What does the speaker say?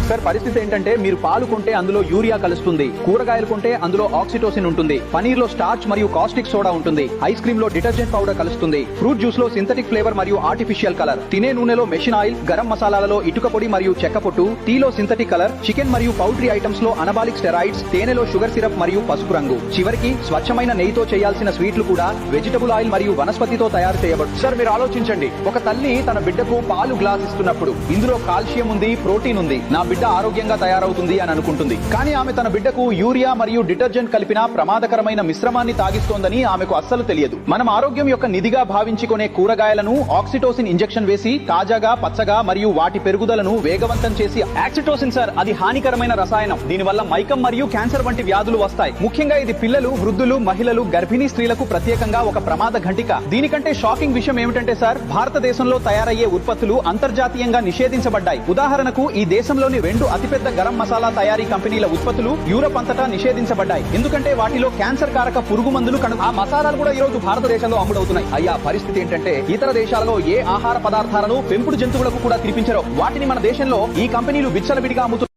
Sir పరిస్థితి ఏంటంటే మీరు పాలు కొంటే అందులో యూరియా కలుస్తుంది, కూరగాయలు కొంటే అందులో ఆక్సిటోసిన్ ఉంటుంది, పనీర్ లో స్టార్చ్ మరియు కాస్టిక్ సోడా ఉంటుంది, ఐస్ క్రీమ్ లో డిటర్జెంట్ పౌడర్ కలుస్తుంది, ఫ్రూట్ జ్యూస్ లో సింథటిక్ ఫ్లేవర్ మరియు ఆర్టిఫిషియల్ కలర్, తినే నూనెలో మెషిన్ ఆయిల్, గరం మసాలాలలో ఇటుక పొడి మరియు చెక్క పొట్టు, టీలో సింథటిక్ కలర్, చికెన్ మరియు పౌల్ట్రీ ఐటమ్స్ లో అనబాలిక్ స్టెరాయిడ్స్, తేనెలో షుగర్ సిరప్ మరియు పసుపు రంగు, చివరికి స్వచ్ఛమైన నెయ్యితో చేయాల్సిన స్వీట్లు కూడా వెజిటబుల్ ఆయిల్ మరియు వనస్పతితో తయారు చేయబడు. సార్ మీరు ఆలోచించండి, ఒక తల్లి తన బిడ్డకు పాలు గ్లాస్ ఇస్తున్నప్పుడు ఇందులో కాల్షియం ఉంది, ప్రోటీన్ ఉంది, నా బిడ్డ ఆరోగ్యంగా తయారవుతుంది అని అనుకుంటుంది. కానీ ఆమె తన బిడ్డకు యూరియా మరియు డిటర్జెంట్ కలిపిన ప్రమాదకరమైన మిశ్రమాన్ని తాగిస్తోందని ఆమెకు అస్సలు తెలియదు. మనం ఆరోగ్యం యొక్క నిధిగా భావించి కొనే కూరగాయలను ఆక్సిటోసిన్ ఇంజెక్షన్ వేసి తాజాగా, పచ్చగా మరియు వాటి పెరుగుదలను వేగవంతం చేసి ఆక్సిటోసిన్ సార్ అది హానికరమైన రసాయనం. దీనివల్ల మైకం మరియు క్యాన్సర్ వంటి వ్యాధులు వస్తాయి. ముఖ్యంగా ఇది పిల్లలు, వృద్ధులు, మహిళలు, గర్భిణీ స్త్రీలకు ప్రత్యేకంగా ఒక ప్రమాద ఘంటిక. దీనికంటే షాకింగ్ విషయం ఏమిటంటే సార్, భారతదేశంలో తయారయ్యే ఉత్పత్తులు అంతర్జాతీయంగా నిషేధించబడ్డాయి. ఉదాహరణకు ఈ దేశంలోని 2 అతిపెద్ద గరం మసాలా తయారీ కంపెనీల ఉత్పత్తులు యూరప్ అంతటా నిషేధించబడ్డాయి. ఎందుకంటే వాటిలో క్యాన్సర్ కారక పురుగు మందులు ఆ మసాలాలు కూడా ఈ రోజు భారతదేశంలో అమ్ముడవుతున్నాయి. అయ్యా పరిస్థితి ఏంటంటే ఇతర దేశాలలో ఏ ఆహార పదార్థాలను పెంపుడు జంతువులకు కూడా తినిపించరో వాటిని మన దేశంలో ఈ కంపెనీలు విచ్చలవిడిగా అమ్ముతున్నాయి.